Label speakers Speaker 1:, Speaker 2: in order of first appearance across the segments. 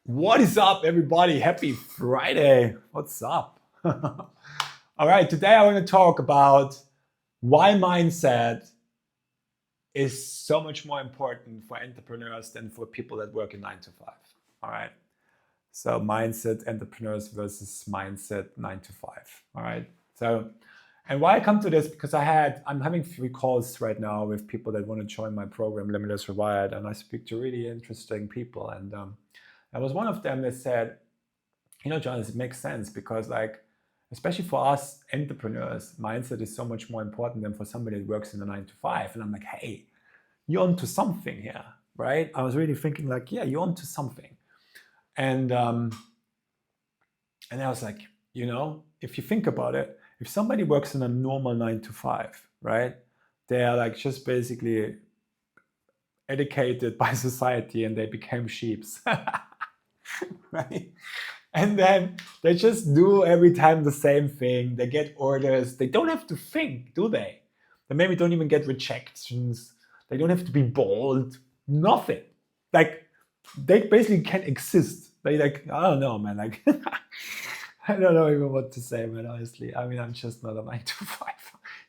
Speaker 1: What is up, everybody? Happy Friday. What's up? All right, today I want to talk about why mindset is so much more important for entrepreneurs than for people that work in 9 to 5. All right. So mindset entrepreneurs versus mindset 9 to 5. All right. So, and why I come to this, because I'm having 3 calls right now with people that want to join my program, Limitless Rewired, and I speak to really interesting people. And there was one of them that said, Johannes, it makes sense because especially for us entrepreneurs, mindset is so much more important than for somebody that works in a 9 to 5. And I'm like, hey, you're onto something here, right? I was really thinking yeah, you're onto something. And I was like, if you think about it, if somebody works in a normal 9 to 5, right? They are just basically educated by society and they became sheeps. Right? And then they just do every time the same thing. They get orders. They don't have to think, do they? They maybe don't even get rejections. They don't have to be bold. Nothing. They basically can't exist. I don't know, man. I don't know even what to say, man, honestly. I mean, I'm just not a 9 to 5.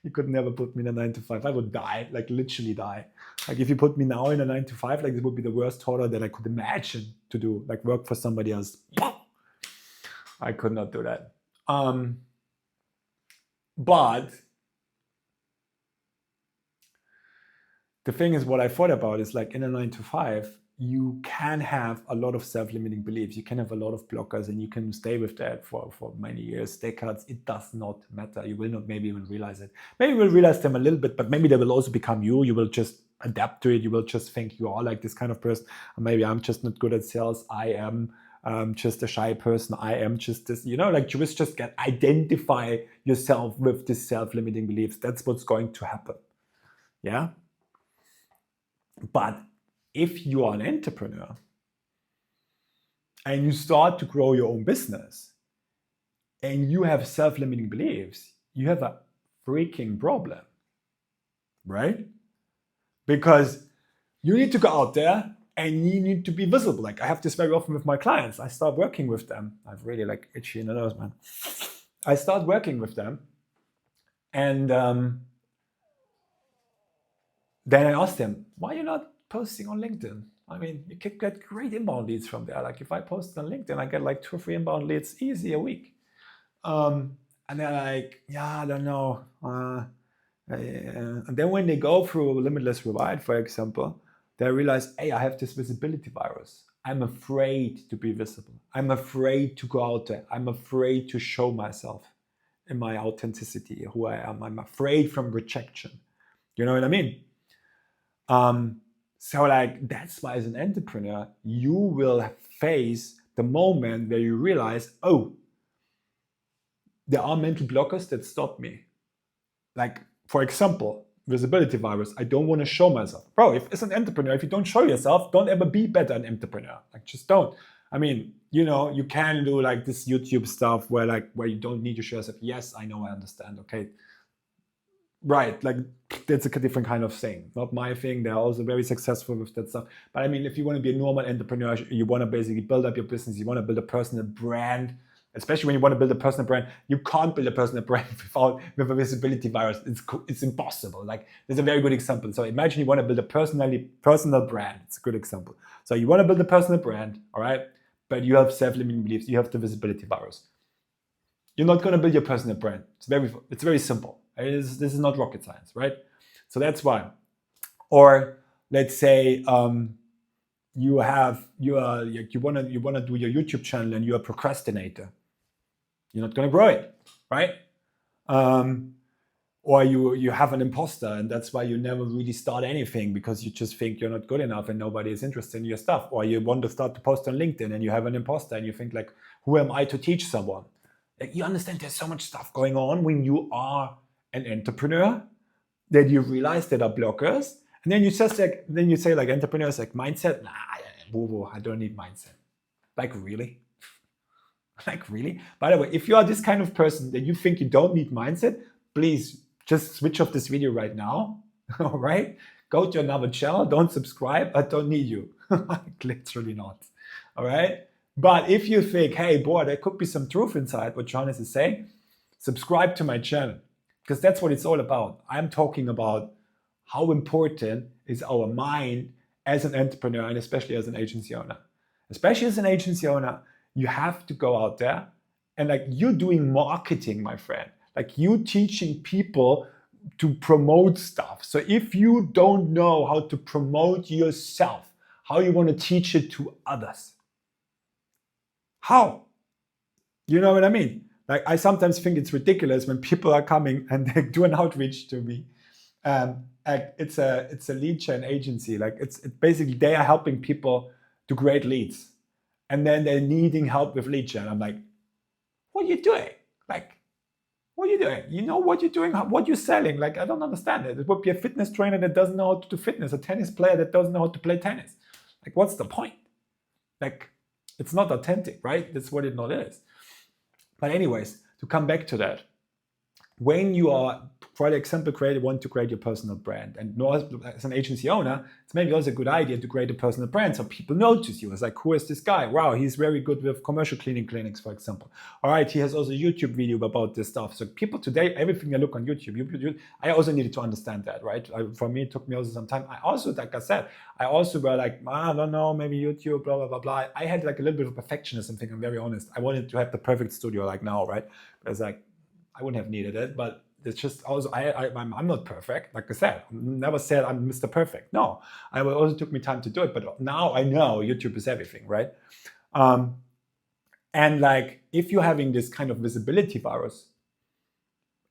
Speaker 1: You could never put me in a 9 to 5. I would die, literally die. If you put me now in a 9 to 5, it would be the worst horror that I could imagine to do, work for somebody else. I could not do that. But the thing is, what I thought about is in a 9 to 5, you can have a lot of self-limiting beliefs. You can have a lot of blockers and you can stay with that for many years, decades. It does not matter. You will not maybe even realize it. Maybe you will realize them a little bit, but maybe they will also become you. You will just adapt to it. You will just think you are this kind of person. Or maybe I'm just not good at sales. I am just a shy person. I am just this, you just get identify yourself with this self-limiting beliefs. That's what's going to happen. Yeah. But if you are an entrepreneur and you start to grow your own business and you have self-limiting beliefs, you have a freaking problem, right? Because you need to go out there and you need to be visible. I have this very often with my clients. I start working with them. I've really itchy in the nose, man. I start working with them and then I ask them, why are you not posting on LinkedIn? I mean, you can get great inbound leads from there. If I post on LinkedIn, I get 2 or 3 inbound leads easy a week. And they're yeah, I don't know. And then when they go through Limitless Rewired, for example, they realize, hey, I have this visibility virus. I'm afraid to be visible. I'm afraid to go out there. I'm afraid to show myself in my authenticity, who I am. I'm afraid from rejection. You know what I mean? So that's why as an entrepreneur, you will face the moment where you realize, oh, there are mental blockers that stop me. For example, visibility virus. I don't want to show myself. Bro, if as an entrepreneur, if you don't show yourself, don't ever be better an entrepreneur. Just don't. I mean, you can do this YouTube stuff where you don't need to show yourself. Yes, I know, I understand. Okay. Right, that's a different kind of thing. Not my thing. They're also very successful with that stuff. But I mean, if you want to be a normal entrepreneur, you want to basically build up your business. You want to build a personal brand, especially when you want to build a personal brand. You can't build a personal brand with a visibility virus. It's impossible. There's a very good example. So imagine you want to build a personal brand. It's a good example. So you want to build a personal brand, all right? But you have self-limiting beliefs. You have the visibility virus. You're not going to build your personal brand. It's very simple. This is not rocket science, right? So that's why. Or let's say you want to do your YouTube channel and you're a procrastinator. You're not going to grow it, right? Or you have an imposter and that's why you never really start anything because you just think you're not good enough and nobody is interested in your stuff. Or you want to start to post on LinkedIn and you have an imposter and you think who am I to teach someone? You understand there's so much stuff going on when you are an entrepreneur that you realize there are blockers, and then you just say entrepreneurs mindset. Nah, boo-boo, I don't need mindset. Really? Really? By the way, if you are this kind of person that you think you don't need mindset, please just switch off this video right now. All right? Go to another channel. Don't subscribe. I don't need you. Literally not. All right? But if you think, hey, boy, there could be some truth inside what Johannes is saying, subscribe to my channel, because that's what it's all about. I'm talking about how important is our mind as an entrepreneur and especially as an agency owner. Especially as an agency owner, you have to go out there and like you're doing marketing, my friend. Like you teaching people to promote stuff. So if you don't know how to promote yourself, how you want to teach it to others? How? You know what I mean? Like I sometimes think it's ridiculous when people are coming and they do an outreach to me. It's a lead gen agency. Like it's basically they are helping people to create leads, and then they're needing help with lead gen. I'm like, what are you doing? Like, what are you doing? You know what you're doing? What you're selling? Like I don't understand it. It would be a fitness trainer that doesn't know how to do fitness, a tennis player that doesn't know how to play tennis. Like what's the point? Like it's not authentic, right? That's what it not is. But anyways, to come back to that, when you are, for example, want to create your personal brand, and as an agency owner, it's maybe also a good idea to create a personal brand so people notice you. It's like, who is this guy? Wow, he's very good with commercial cleaning clinics, for example. All right, he has also a YouTube video about this stuff. So people today, everything they look on YouTube, I also needed to understand that, right? For me, it took me also some time. I also, like I said, I also were like, I don't know, maybe YouTube, blah, blah, blah, blah. I had like a little bit of perfectionism thing, I'm very honest. I wanted to have the perfect studio like now, right? But it's like, I wouldn't have needed it, but it's just also, I'm not perfect. Like I said, I never said I'm Mr. Perfect. No, it also took me time to do it. But now I know YouTube is everything, right? And like, if you're having this kind of visibility virus,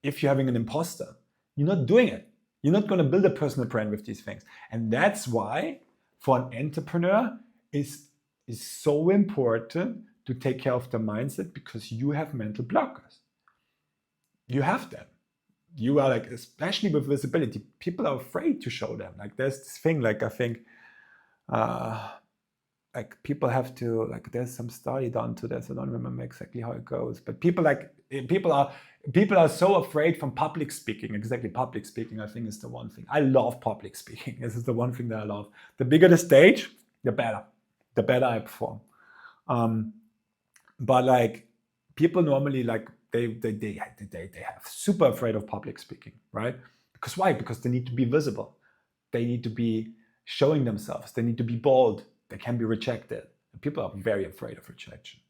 Speaker 1: if you're having an imposter, you're not doing it. You're not going to build a personal brand with these things. And that's why for an entrepreneur is so important to take care of the mindset, because you have mental blockers. You have them. You are like, especially with visibility, people are afraid to show them. Like there's this thing, like I think, like people have to, like there's some study done to this. I don't remember exactly how it goes, but people are so afraid from public speaking. Exactly, public speaking, I think is the one thing. I love public speaking. This is the one thing that I love. The bigger the stage, the better I perform. But like people normally like, they have super afraid of public speaking, right? Because why? Because they need to be visible. They need to be showing themselves. They need to be bold. They can be rejected. And people are very afraid of rejection,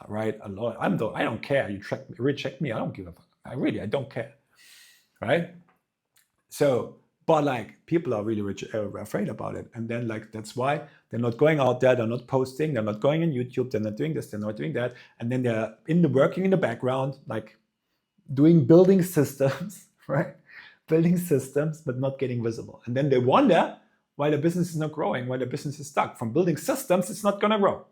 Speaker 1: right? A lot. I don't care. You reject me. I don't give a fuck. I don't care, right? So, but like people are really afraid about it. And then like, that's why they're not going out there. They're not posting. They're not going on YouTube. They're not doing this. They're not doing that. And then they're working in the background, like building systems, right? Building systems, but not getting visible. And then they wonder why the business is not growing, why the business is stuck. From building systems, it's not going to grow.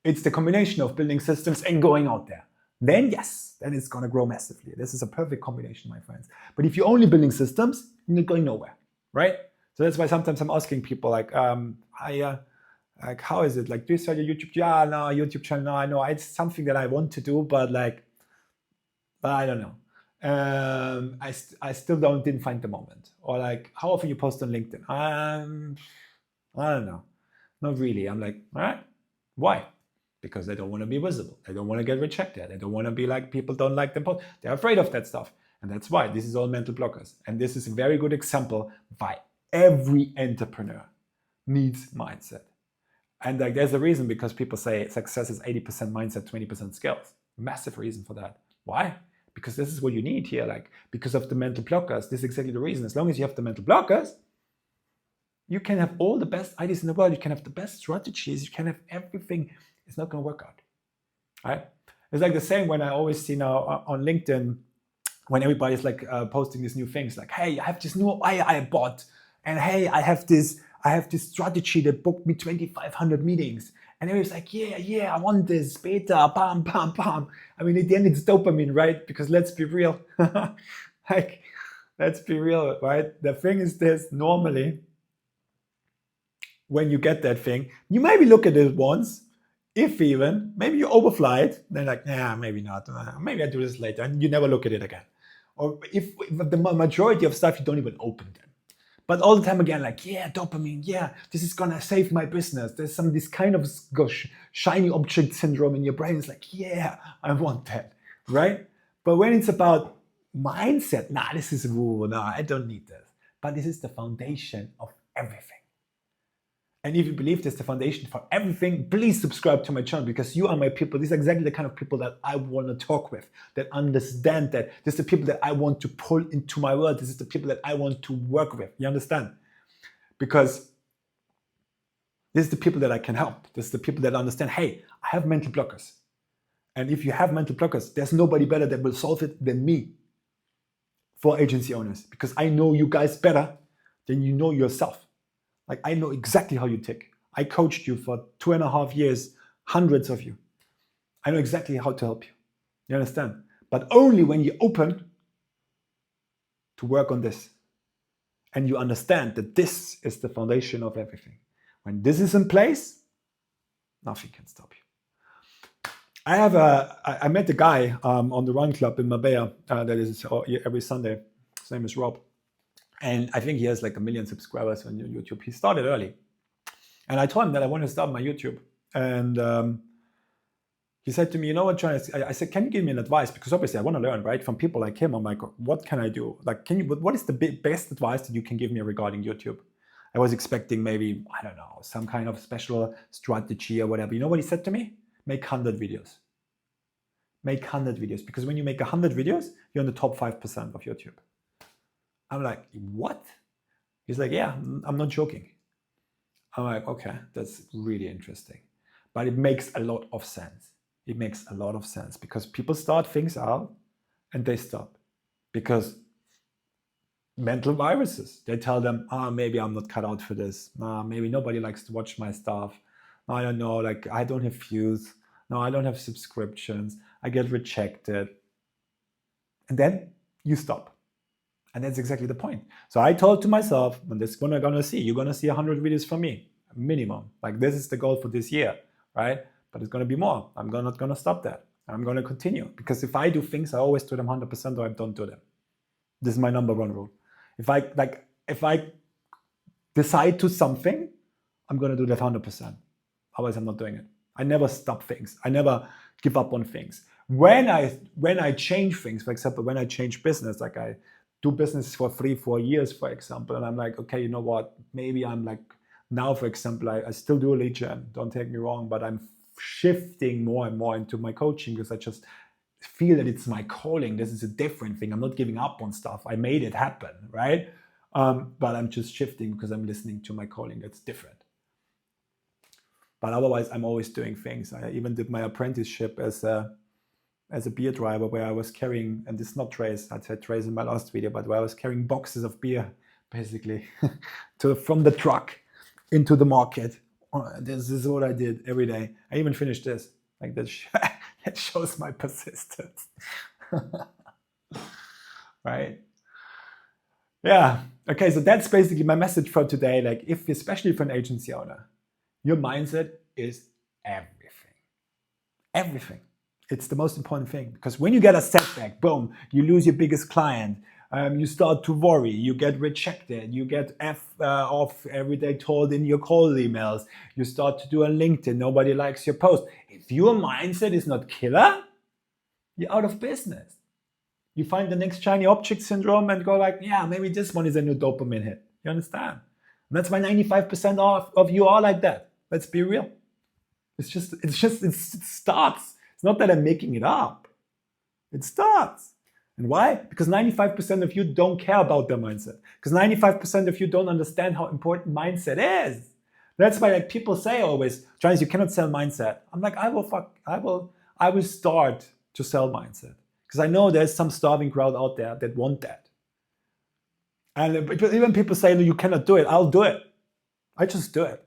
Speaker 1: It's the combination of building systems and going out there. Then yes, then it's going to grow massively. This is a perfect combination, my friends. But if you're only building systems, you're not going nowhere, right? So that's why sometimes I'm asking people like, like how is it? Like, do you start your YouTube? Yeah, no, YouTube channel. No, I know it's something that I want to do, but like, I don't know. I still didn't find the moment. Or like, how often you post on LinkedIn? I don't know, not really. I'm like, all right, why? Because they don't want to be visible. They don't want to get rejected. They don't want to be like, people don't like them. They're afraid of that stuff. And that's why this is all mental blockers. And this is a very good example why every entrepreneur needs mindset. And like, there's a reason, because people say success is 80% mindset, 20% skills. Massive reason for that. Why? Because this is what you need here. Like, because of the mental blockers, this is exactly the reason. As long as you have the mental blockers, you can have all the best ideas in the world. You can have the best strategies. You can have everything. It's not going to work out, right? It's like the same when I always see now on LinkedIn, when everybody's like posting these new things, like, hey, I have this new AI bot, and hey, I have this strategy that booked me 2,500 meetings, and everybody's like, yeah, I want this beta, bam, bam, bam. I mean, at the end, it's dopamine, right? Because let's be real, like, let's be real, right? The thing is this: normally, when you get that thing, you maybe look at it once. If even, maybe you overfly it, then like, yeah, maybe not. Maybe I do this later, and you never look at it again. Or if the majority of stuff, you don't even open them. But all the time again, like, yeah, dopamine, yeah, this is gonna save my business. There's this kind of shiny object syndrome in your brain. It's like, yeah, I want that, right? But when it's about mindset, this is woo, I don't need this. But this is the foundation of everything. And if you believe this is the foundation for everything, please subscribe to my channel, because you are my people. These are exactly the kind of people that I want to talk with, that understand that. This is the people that I want to pull into my world. This is the people that I want to work with. You understand? Because this is the people that I can help. This is the people that understand, hey, I have mental blockers. And if you have mental blockers, there's nobody better that will solve it than me for agency owners, because I know you guys better than you know yourself. Like, I know exactly how you tick. I coached you for 2.5 years, hundreds of you. I know exactly how to help you. You understand? But only when you're open to work on this and you understand that this is the foundation of everything. When this is in place, nothing can stop you. I met a guy on the Run Club in Marbella that is every Sunday. His name is Rob. And I think he has like 1 million subscribers on YouTube. He started early. And I told him that I want to start my YouTube. And he said to me, you know what, Johannes? I said, can you give me an advice? Because obviously I want to learn, right? From people like him. I'm like, what can I do? Like, what is the best advice that you can give me regarding YouTube? I was expecting maybe, I don't know, some kind of special strategy or whatever. You know what he said to me? Make 100 videos. Make 100 videos. Because when you make 100 videos, you're in the top 5% of YouTube. I'm like, what? He's like, yeah, I'm not joking. I'm like, okay, that's really interesting. But it makes a lot of sense. It makes a lot of sense because people start things out and they stop. Because mental viruses, they tell them, maybe I'm not cut out for this. Maybe nobody likes to watch my stuff. I don't know, like, I don't have views. No, I don't have subscriptions. I get rejected. And then you stop. And that's exactly the point. So I told to myself, and this is what I'm gonna see. You're gonna see 100 videos from me, minimum. Like, this is the goal for this year, right? But it's gonna be more. I'm not gonna stop that. I'm gonna continue, because if I do things, I always do them 100% or I don't do them. This is my number one rule. If I decide to something, I'm gonna do that 100%. Otherwise, I'm not doing it. I never stop things. I never give up on things. When I change things, for example, when I change business, like I do business for 3-4 years, for example, and I'm like, okay, you know what? Maybe I'm like, now, for example, I still do a lead gen, don't take me wrong, but I'm shifting more and more into my coaching because I just feel that it's my calling. This is a different thing. I'm not giving up on stuff. I made it happen, right? But I'm just shifting because I'm listening to my calling. That's different. But otherwise, I'm always doing things. I even did my apprenticeship as a beer driver, where I was carrying, and this is not trays, I said trays in my last video, but where I was carrying boxes of beer, basically, from the truck into the market. This is what I did every day. I even finished this. Like, that shows my persistence. Right? Yeah. Okay, so that's basically my message for today. Like, especially for an agency owner, your mindset is everything. Everything. It's the most important thing, because when you get a setback, boom, you lose your biggest client, you start to worry, you get rejected, you get off every day told in your cold emails, you start to do on LinkedIn, nobody likes your post. If your mindset is not killer, you're out of business. You find the next shiny object syndrome and go like, yeah, maybe this one is a new dopamine hit. You understand? And that's why 95% of you are like that. Let's be real. It starts. It's not that I'm making it up. It starts. And why? Because 95% of you don't care about their mindset. Because 95% of you don't understand how important mindset is. That's why, like, people say always, Johannes, you cannot sell mindset. I'm like, I will start to sell mindset. Because I know there's some starving crowd out there that want that. And even people say, no, you cannot do it. I'll do it. I just do it.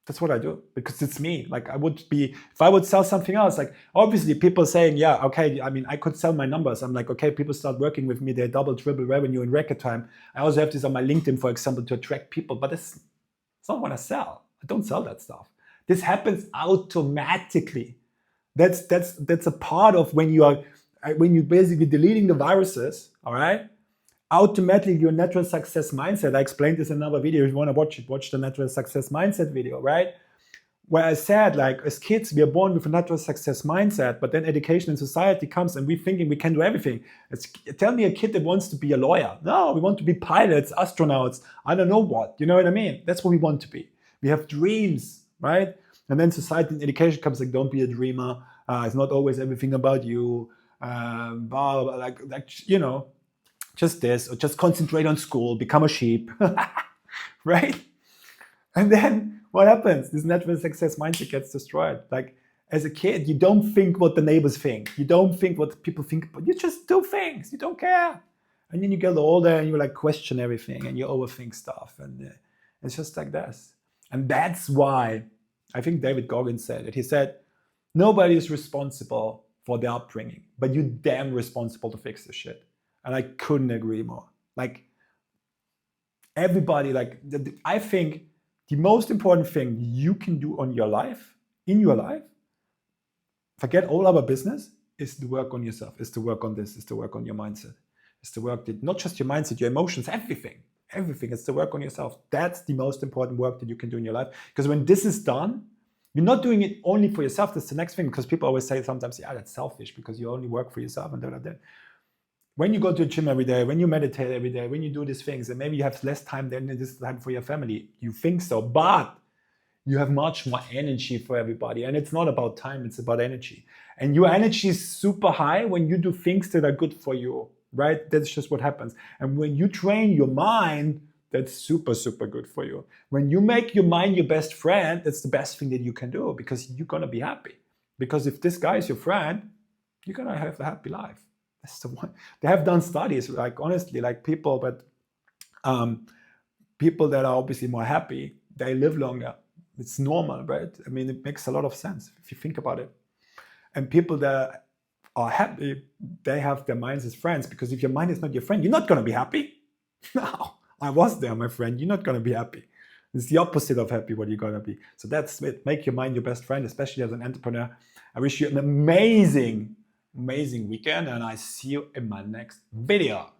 Speaker 1: That's what I do, because it's me. Like, if I would sell something else, like, obviously people saying, yeah, okay, I mean, I could sell my numbers. I'm like, okay, people start working with me, they double, triple revenue in record time. I also have this on my LinkedIn, for example, to attract people, but it's not what I sell. I don't sell that stuff. This happens automatically. That's a part of when you're basically deleting the viruses, all right? automatically your natural success mindset. I explained this in another video. If you want to watch it, watch the natural success mindset video, right? Where I said, like, as kids, we are born with a natural success mindset, but then education and society comes and we're thinking we can do everything. Tell me a kid that wants to be a lawyer. No, we want to be pilots, astronauts, I don't know what. You know what I mean? That's what we want to be. We have dreams, right? And then society and education comes like, don't be a dreamer. It's not always everything about you. Blah, blah, blah, like, you know, just this, or just concentrate on school, become a sheep, right? And then what happens? This natural success mindset gets destroyed. Like, as a kid, you don't think what the neighbors think. You don't think what people think, but you just do things. You don't care. And then you get older and you like question everything and you overthink stuff. And it's just like this. And that's why I think David Goggins said it. He said, nobody is responsible for their upbringing, but you're damn responsible to fix this shit. And I couldn't agree more. Like, everybody, like, I think the most important thing you can do in your life, forget all our business, is to work on yourself, is to work on this, is to work on your mindset, is to work, not just your mindset, your emotions, everything is to work on yourself. That's the most important work that you can do in your life. Because when this is done, you're not doing it only for yourself. That's the next thing, because people always say sometimes, yeah, that's selfish because you only work for yourself and da. When you go to the gym every day, when you meditate every day, when you do these things, and maybe you have less time than this time for your family, you think so, but you have much more energy for everybody. And it's not about time, it's about energy. And your energy is super high when you do things that are good for you, right? That's just what happens. And when you train your mind, that's super, super good for you. When you make your mind your best friend, that's the best thing that you can do, because you're gonna be happy. Because if this guy is your friend, you're gonna have a happy life. That's the one. They have done studies, like, honestly, like people that are obviously more happy, they live longer. It's normal, right? I mean, it makes a lot of sense if you think about it. And people that are happy, they have their minds as friends, because if your mind is not your friend, you're not going to be happy. No, I was there, my friend. You're not going to be happy. It's the opposite of happy, what you're going to be. So that's it. Make your mind your best friend, especially as an entrepreneur. I wish you an amazing weekend, and I see you in my next video.